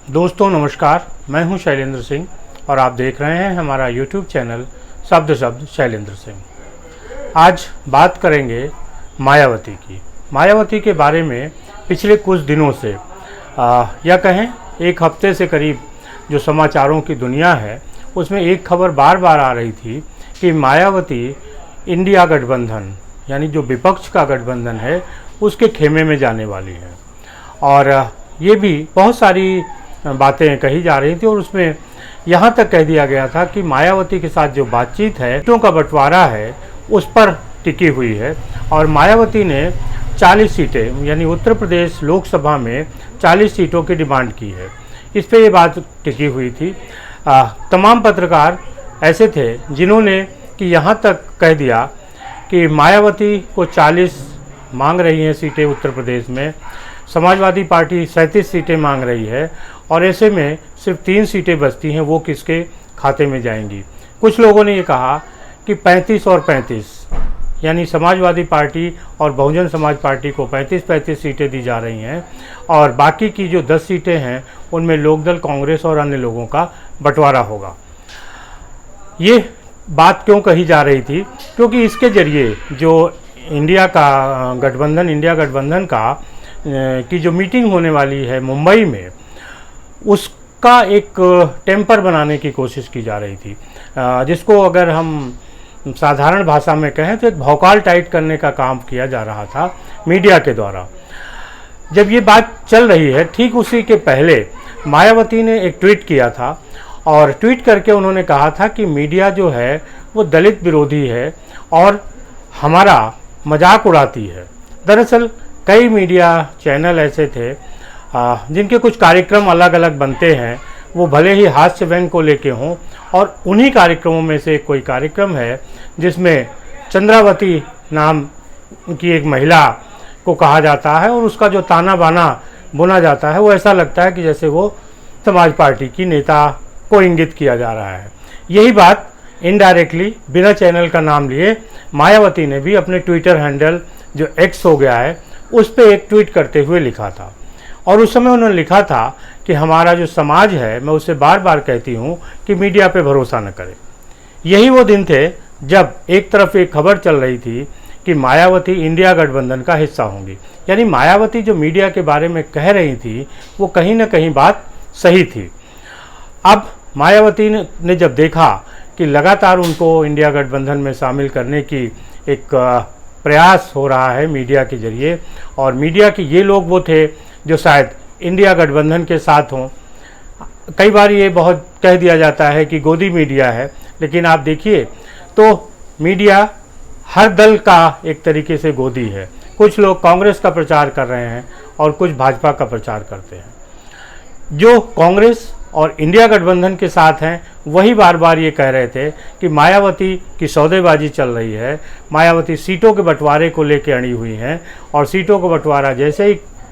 दोस्तों नमस्कार, मैं हूं शैलेंद्र सिंह और आप देख रहे हैं हमारा YouTube चैनल शब्द शब्द शैलेंद्र सिंह। आज बात करेंगे मायावती की। मायावती के बारे में पिछले कुछ दिनों से या कहें एक हफ्ते से करीब जो समाचारों की दुनिया है उसमें एक खबर बार बार आ रही थी कि मायावती इंडिया गठबंधन यानी जो विपक्ष का गठबंधन है उसके खेमे में जाने वाली है। और ये भी बहुत सारी बातें कही जा रही थी और उसमें यहाँ तक कह दिया गया था कि मायावती के साथ जो बातचीत है, सीटों का बंटवारा है, उस पर टिकी हुई है। और मायावती ने 40 सीटें यानी उत्तर प्रदेश लोकसभा में 40 सीटों की डिमांड की है। इस पे ये बात टिकी हुई थी। तमाम पत्रकार ऐसे थे जिन्होंने कि यहाँ तक कह दिया कि मायावती को 40 मांग रही हैं सीटें उत्तर प्रदेश में, समाजवादी पार्टी 37 सीटें मांग रही है और ऐसे में सिर्फ 3 सीटें बचती हैं, वो किसके खाते में जाएंगी। कुछ लोगों ने ये कहा कि 35 और 35 यानी समाजवादी पार्टी और बहुजन समाज पार्टी को 35-35 सीटें दी जा रही हैं और बाकी की जो 10 सीटें हैं उनमें लोकदल, कांग्रेस और अन्य लोगों का बंटवारा होगा। ये बात क्यों कही जा रही थी? क्योंकि इसके जरिए जो इंडिया गठबंधन का की जो मीटिंग होने वाली है मुंबई में, उसका एक टेम्पर बनाने की कोशिश की जा रही थी, जिसको अगर हम साधारण भाषा में कहें तो एक भौकाल टाइट करने का काम किया जा रहा था मीडिया के द्वारा। जब ये बात चल रही है, ठीक उसी के पहले मायावती ने एक ट्वीट किया था और ट्वीट करके उन्होंने कहा था कि मीडिया जो है वो दलित विरोधी है और हमारा मजाक उड़ाती है। दरअसल कई मीडिया चैनल ऐसे थे जिनके कुछ कार्यक्रम अलग अलग बनते हैं, वो भले ही हास्य व्यंग को लेके हों, और उन्हीं कार्यक्रमों में से कोई कार्यक्रम है जिसमें चंद्रावती नाम की एक महिला को कहा जाता है और उसका जो ताना बाना बुना जाता है वो ऐसा लगता है कि जैसे वो समाज पार्टी की नेता को इंगित किया जा रहा है। यही बात इनडायरेक्टली बिना चैनल का नाम लिए मायावती ने भी अपने ट्विटर हैंडल जो एक्स हो गया है उस पर एक ट्वीट करते हुए लिखा था। और उस समय उन्होंने लिखा था कि हमारा जो समाज है, मैं उसे बार बार कहती हूँ कि मीडिया पे भरोसा न करें। यही वो दिन थे जब एक तरफ एक खबर चल रही थी कि मायावती इंडिया गठबंधन का हिस्सा होंगी, यानी मायावती जो मीडिया के बारे में कह रही थी वो कहीं ना कहीं बात सही थी। अब मायावती ने जब देखा कि लगातार उनको इंडिया गठबंधन में शामिल करने की एक प्रयास हो रहा है मीडिया के जरिए, और मीडिया के ये लोग वो थे जो शायद इंडिया गठबंधन के साथ हों। कई बार ये बहुत कह दिया जाता है कि गोदी मीडिया है, लेकिन आप देखिए तो मीडिया हर दल का एक तरीके से गोदी है। कुछ लोग कांग्रेस का प्रचार कर रहे हैं और कुछ भाजपा का प्रचार करते हैं। जो कांग्रेस और इंडिया गठबंधन के साथ हैं वही बार बार ये कह रहे थे कि मायावती की सौदेबाजी चल रही है, मायावती सीटों के बंटवारे को लेकर अड़ी हुई हैं और सीटों का बंटवारा जैसे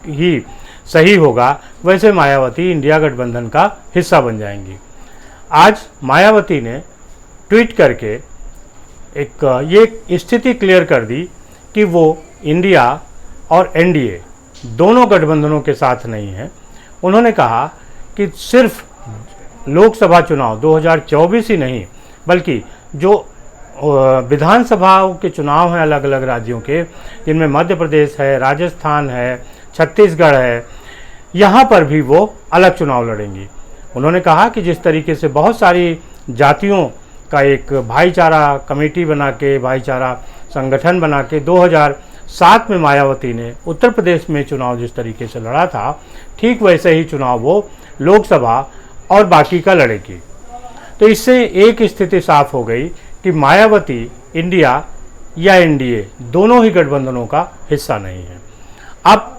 ही सही होगा वैसे मायावती इंडिया गठबंधन का हिस्सा बन जाएंगी। आज मायावती ने ट्वीट करके ये स्थिति क्लियर कर दी कि वो इंडिया और एनडीए दोनों गठबंधनों के साथ नहीं है। उन्होंने कहा कि सिर्फ लोकसभा चुनाव 2024 ही नहीं बल्कि जो विधानसभाओं के चुनाव हैं अलग अलग राज्यों के, जिनमें मध्य प्रदेश है, राजस्थान है, छत्तीसगढ़ है, यहाँ पर भी वो अलग चुनाव लड़ेंगी। उन्होंने कहा कि जिस तरीके से बहुत सारी जातियों का एक भाईचारा कमेटी बना के, भाईचारा संगठन बना के 2007 में मायावती ने उत्तर प्रदेश में चुनाव जिस तरीके से लड़ा था, ठीक वैसे ही चुनाव वो लोकसभा और बाकी का लड़ेगी। तो इससे एक स्थिति साफ हो गई कि मायावती इंडिया या एनडीए दोनों ही गठबंधनों का हिस्सा नहीं है। अब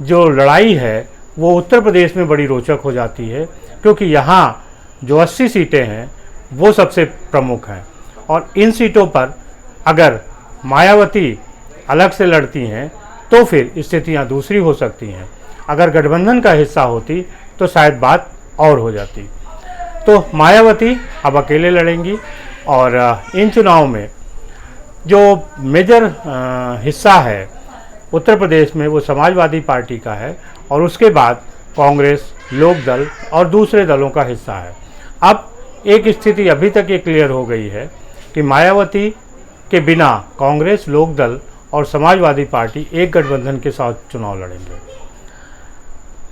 जो लड़ाई है वो उत्तर प्रदेश में बड़ी रोचक हो जाती है, क्योंकि यहाँ जो 80 सीटें हैं वो सबसे प्रमुख हैं और इन सीटों पर अगर मायावती अलग से लड़ती हैं तो फिर स्थितियाँ दूसरी हो सकती हैं। अगर गठबंधन का हिस्सा होती तो शायद बात और हो जाती। तो मायावती अब अकेले लड़ेंगी और इन चुनाव में जो मेजर हिस्सा है उत्तर प्रदेश में वो समाजवादी पार्टी का है और उसके बाद कांग्रेस, लोकदल और दूसरे दलों का हिस्सा है। अब एक स्थिति अभी तक ये क्लियर हो गई है कि मायावती के बिना कांग्रेस, लोकदल और समाजवादी पार्टी एक गठबंधन के साथ चुनाव लड़ेंगे।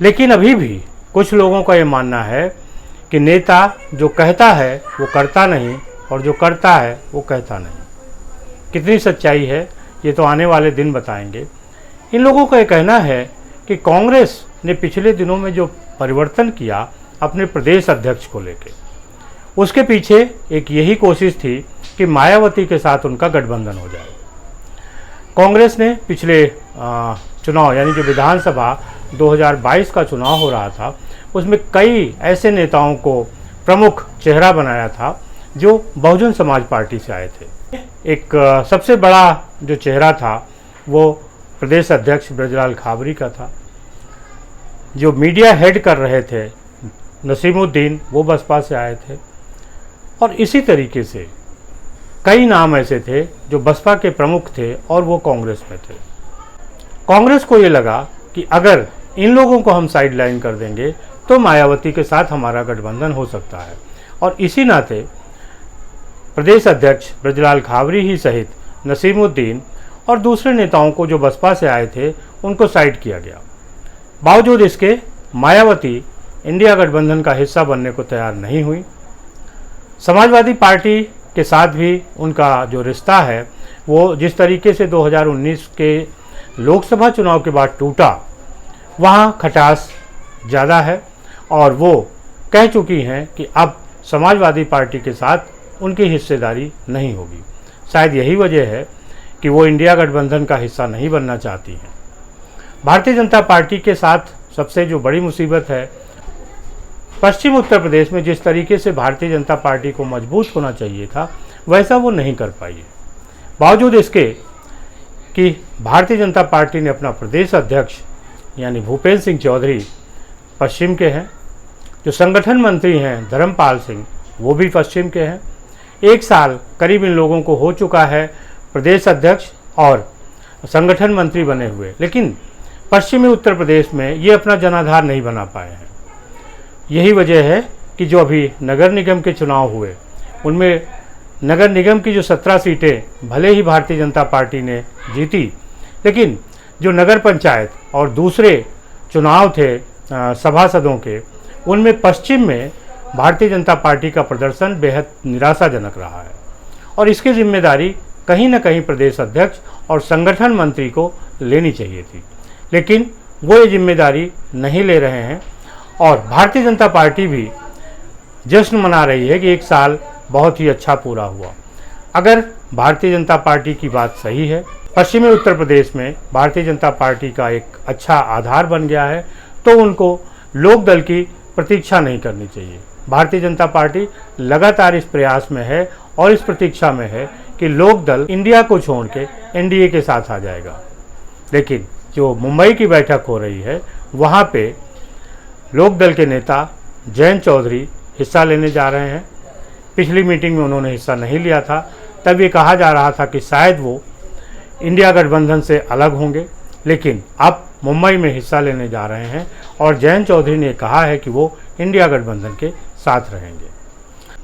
लेकिन अभी भी कुछ लोगों का ये मानना है कि नेता जो कहता है वो करता नहीं और जो करता है वो कहता नहीं। कितनी सच्चाई है ये तो आने वाले दिन बताएंगे। इन लोगों का ये कहना है कि कांग्रेस ने पिछले दिनों में जो परिवर्तन किया अपने प्रदेश अध्यक्ष को लेकर, उसके पीछे एक यही कोशिश थी कि मायावती के साथ उनका गठबंधन हो जाए। कांग्रेस ने पिछले चुनाव यानी जो विधानसभा 2022 का चुनाव हो रहा था उसमें कई ऐसे नेताओं को प्रमुख चेहरा बनाया था जो बहुजन समाज पार्टी से आए थे। एक सबसे बड़ा जो चेहरा था वो प्रदेश अध्यक्ष ब्रजलाल खाबरी का था। जो मीडिया हेड कर रहे थे नसीमुद्दीन, वो बसपा से आए थे। और इसी तरीके से कई नाम ऐसे थे जो बसपा के प्रमुख थे और वो कांग्रेस में थे। कांग्रेस को ये लगा कि अगर इन लोगों को हम साइड लाइन कर देंगे तो मायावती के साथ हमारा गठबंधन हो सकता है, और इसी नाते प्रदेश अध्यक्ष ब्रजलाल खाबरी ही सहित नसीमुद्दीन और दूसरे नेताओं को जो बसपा से आए थे उनको साइड किया गया। बावजूद इसके मायावती इंडिया गठबंधन का हिस्सा बनने को तैयार नहीं हुई। समाजवादी पार्टी के साथ भी उनका जो रिश्ता है वो जिस तरीके से 2019 के लोकसभा चुनाव के बाद टूटा, वहाँ खटास ज़्यादा है और वो कह चुकी हैं कि अब समाजवादी पार्टी के साथ उनकी हिस्सेदारी नहीं होगी। शायद यही वजह है कि वो इंडिया गठबंधन का हिस्सा नहीं बनना चाहती हैं। भारतीय जनता पार्टी के साथ सबसे जो बड़ी मुसीबत है, पश्चिम उत्तर प्रदेश में जिस तरीके से भारतीय जनता पार्टी को मजबूत होना चाहिए था वैसा वो नहीं कर पाई है। बावजूद इसके कि भारतीय जनता पार्टी ने अपना प्रदेश अध्यक्ष यानी भूपेंद्र सिंह चौधरी पश्चिम के हैं, जो संगठन मंत्री हैं धर्मपाल सिंह वो भी पश्चिम के हैं। एक साल करीब इन लोगों को हो चुका है प्रदेश अध्यक्ष और संगठन मंत्री बने हुए, लेकिन पश्चिमी उत्तर प्रदेश में ये अपना जनाधार नहीं बना पाए हैं। यही वजह है कि जो अभी नगर निगम के चुनाव हुए उनमें नगर निगम की जो 17 सीटें भले ही भारतीय जनता पार्टी ने जीती, लेकिन जो नगर पंचायत और दूसरे चुनाव थे सभासदों के, उनमें पश्चिम में भारतीय जनता पार्टी का प्रदर्शन बेहद निराशाजनक रहा है और इसकी जिम्मेदारी कहीं ना कहीं प्रदेश अध्यक्ष और संगठन मंत्री को लेनी चाहिए थी, लेकिन वो ये जिम्मेदारी नहीं ले रहे हैं। और भारतीय जनता पार्टी भी जश्न मना रही है कि एक साल बहुत ही अच्छा पूरा हुआ। अगर भारतीय जनता पार्टी की बात सही है, पश्चिमी उत्तर प्रदेश में भारतीय जनता पार्टी का एक अच्छा आधार बन गया है, तो उनको लोकदल की प्रतीक्षा नहीं करनी चाहिए। भारतीय जनता पार्टी लगातार इस प्रयास में है और इस प्रतीक्षा में है कि लोकदल इंडिया को छोड़ के एनडीए के साथ आ जाएगा। लेकिन जो मुंबई की बैठक हो रही है वहाँ पे लोकदल के नेता जयंत चौधरी हिस्सा लेने जा रहे हैं। पिछली मीटिंग में उन्होंने हिस्सा नहीं लिया था, तब ये कहा जा रहा था कि शायद वो इंडिया गठबंधन से अलग होंगे, लेकिन अब मुंबई में हिस्सा लेने जा रहे हैं और जयंत चौधरी ने कहा है कि वो इंडिया गठबंधन के साथ रहेंगे।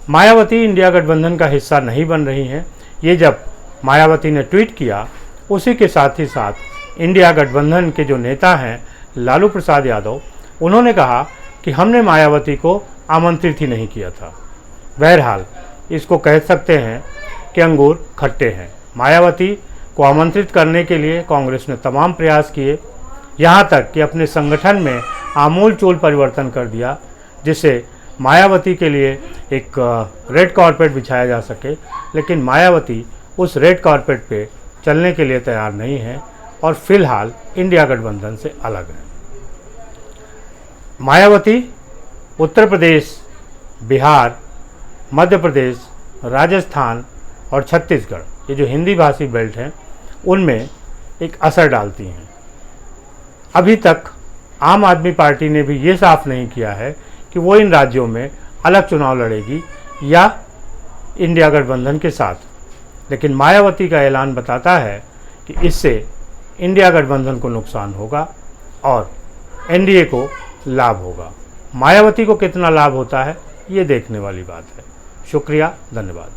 मायावती इंडिया गठबंधन का हिस्सा नहीं बन रही हैं। ये जब मायावती ने ट्वीट किया, उसी के साथ ही साथ इंडिया गठबंधन के जो नेता हैं लालू प्रसाद यादव, उन्होंने कहा कि हमने मायावती को आमंत्रित ही नहीं किया था। बहरहाल इसको कह सकते हैं कि अंगूर खट्टे हैं। मायावती को आमंत्रित करने के लिए कांग्रेस ने तमाम प्रयास किए, यहाँ तक कि अपने संगठन में आमूल चूल परिवर्तन कर दिया, जिससे मायावती के लिए एक रेड कारपेट बिछाया जा सके, लेकिन मायावती उस रेड कारपेट पे चलने के लिए तैयार नहीं है और फिलहाल इंडिया गठबंधन से अलग है। मायावती उत्तर प्रदेश, बिहार, मध्य प्रदेश, राजस्थान और छत्तीसगढ़, ये जो हिंदी भाषी बेल्ट हैं, उनमें एक असर डालती हैं। अभी तक आम आदमी पार्टी ने भी ये साफ नहीं किया है कि वो इन राज्यों में अलग चुनाव लड़ेगी या इंडिया गठबंधन के साथ, लेकिन मायावती का ऐलान बताता है कि इससे इंडिया गठबंधन को नुकसान होगा और एनडीए को लाभ होगा। मायावती को कितना लाभ होता है ये देखने वाली बात है। शुक्रिया, धन्यवाद।